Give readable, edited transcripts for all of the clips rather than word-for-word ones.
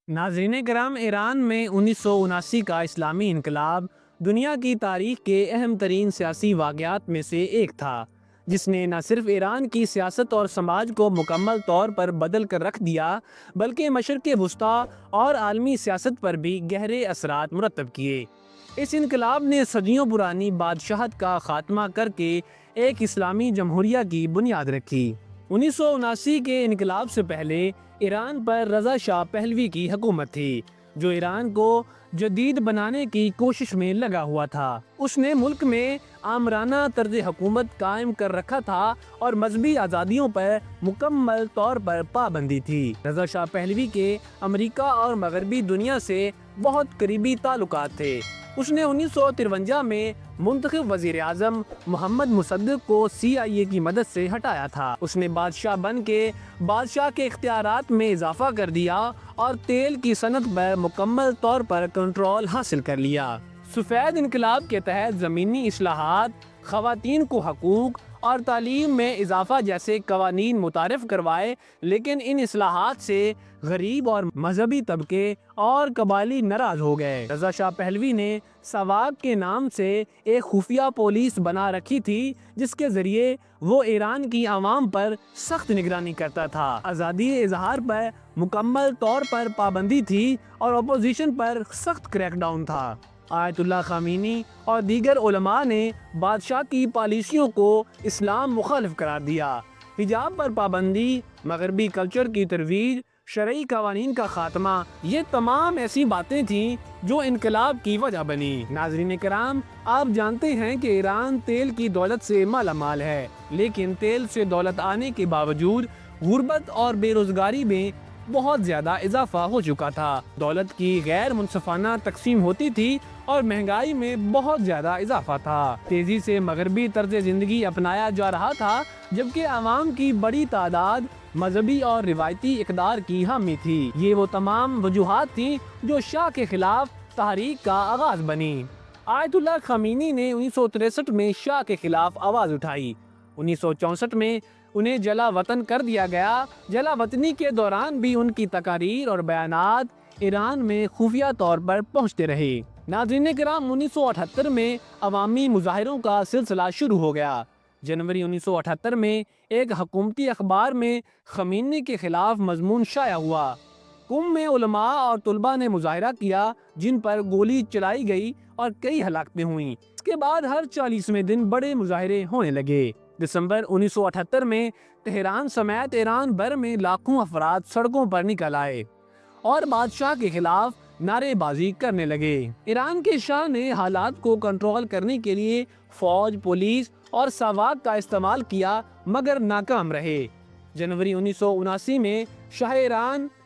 ناظرین کرام، ایران میں 1979 کا اسلامی انقلاب دنیا کی تاریخ کے اہم ترین سیاسی واقعات میں سے ایک تھا، جس نے نہ صرف ایران کی سیاست اور سماج کو مکمل طور پر بدل کر رکھ دیا، بلکہ مشرق وسطیٰ اور عالمی سیاست پر بھی گہرے اثرات مرتب کیے۔ اس انقلاب نے صدیوں پرانی بادشاہت کا خاتمہ کر کے ایک اسلامی جمہوریہ کی بنیاد رکھی۔ 1979 کے انقلاب سے پہلے ایران پر رضا شاہ پہلوی کی حکومت تھی، جو ایران کو جدید بنانے کی کوشش میں لگا ہوا تھا۔ اس نے ملک میں آمرانہ طرز حکومت قائم کر رکھا تھا اور مذہبی آزادیوں پر مکمل طور پر پابندی تھی۔ رضا شاہ پہلوی کے امریکہ اور مغربی دنیا سے بہت قریبی تعلقات تھے۔ اس نے 1953 میں منتخب وزیر اعظم محمد مصدق کو CIA کی مدد سے ہٹایا تھا۔ اس نے بادشاہ بن کے بادشاہ کے اختیارات میں اضافہ کر دیا اور تیل کی صنعت پر مکمل طور پر کنٹرول حاصل کر لیا۔ سفید انقلاب کے تحت زمینی اصلاحات، خواتین کو حقوق اور تعلیم میں اضافہ جیسے قوانین متعارف کروائے، لیکن ان اصلاحات سے غریب اور مذہبی طبقے اور قبائلی ناراض ہو گئے۔ رضا شاہ پہلوی نے ساواک کے نام سے ایک خفیہ پولیس بنا رکھی تھی، جس کے ذریعے وہ ایران کی عوام پر سخت نگرانی کرتا تھا۔ آزادی اظہار پر مکمل طور پر پابندی تھی اور اپوزیشن پر سخت کریک ڈاؤن تھا۔ آیت اللہ خامنئی اور دیگر علماء نے بادشاہ کی پالیسیوں کو اسلام مخالف قرار دیا۔ حجاب پر پابندی، مغربی کلچر کی ترویج، شرعی قوانین کا خاتمہ، یہ تمام ایسی باتیں تھیں جو انقلاب کی وجہ بنی۔ ناظرین کرام، آپ جانتے ہیں کہ ایران تیل کی دولت سے مالا مال ہے، لیکن تیل سے دولت آنے کے باوجود غربت اور بے روزگاری میں بہت زیادہ اضافہ ہو چکا تھا۔ دولت کی غیر منصفانہ تقسیم ہوتی تھی اور مہنگائی میں بہت زیادہ اضافہ تھا۔ تیزی سے مغربی طرز زندگی اپنایا جا رہا تھا، جبکہ عوام کی بڑی تعداد مذہبی اور روایتی اقدار کی حامی تھی۔ یہ وہ تمام وجوہات تھیں جو شاہ کے خلاف تحریک کا آغاز بنی۔ آیت اللہ خامنئی نے 1963 میں شاہ کے خلاف آواز اٹھائی۔ 1964 میں انہیں جلا وطن کر دیا گیا۔ جلا وطنی کے دوران بھی ان کی تقاریر اور بیانات ایران میں خفیہ طور پر پہنچتے رہے۔ ناظرین کرام، 1978 میں عوامی مظاہروں کا سلسلہ شروع ہو گیا۔ جنوری 1978 میں ایک حکومتی اخبار میں خامنئی کے خلاف مضمون شائع ہوا۔ قم میں علماء اور طلباء نے مظاہرہ کیا، جن پر گولی چلائی گئی اور کئی ہلاکتیں ہوئیں۔ اس کے بعد ہر 40ویں دن بڑے مظاہرے ہونے لگے۔ دسمبر 1978 میں تہران سمیت ایران بھر میں لاکھوں افراد سڑکوں پر نکل آئے اور بادشاہ کے خلاف نعرے بازی کرنے لگے۔ ایران کے شاہ نے حالات کو کنٹرول کرنے کے لیے فوج، پولیس اور ساواک کا استعمال کیا، مگر ناکام رہے۔ جنوری 1979 میں شاہ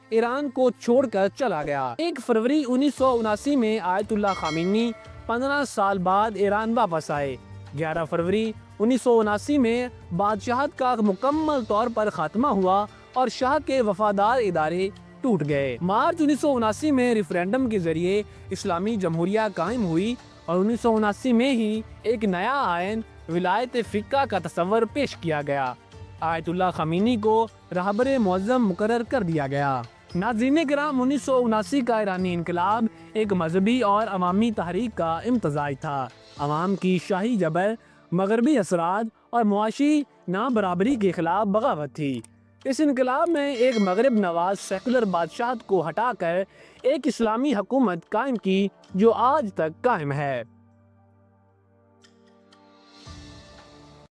ایران کو چھوڑ کر چلا گیا۔ 1 فروری 1979 میں آیت اللہ خامنئی 15 سال بعد ایران واپس آئے۔ 11 فروری 1979 میں بادشاہت کا مکمل طور پر خاتمہ ہوا اور شاہ کے وفادار ادارے ٹوٹ گئے۔ مارچ 1979 میں ریفرینڈم کے ذریعے اسلامی جمہوریہ قائم ہوئی اور 1979 میں ہی ایک نیا آئین ولایت فقہ کا تصور پیش کیا گیا۔ آیت اللہ خامنئی کو رہبر معظم مقرر کر دیا گیا۔ ناظرین کرام، 1979 کا ایرانی انقلاب ایک مذہبی اور عوامی تحریک کا امتزاج تھا۔ عوام کی شاہی جبر، مغربی اثرات اور معاشی نابرابری کے خلاف بغاوت تھی۔ اس انقلاب میں ایک مغرب نواز سیکولر بادشاہت کو ہٹا کر ایک اسلامی حکومت قائم کی، جو آج تک قائم ہے۔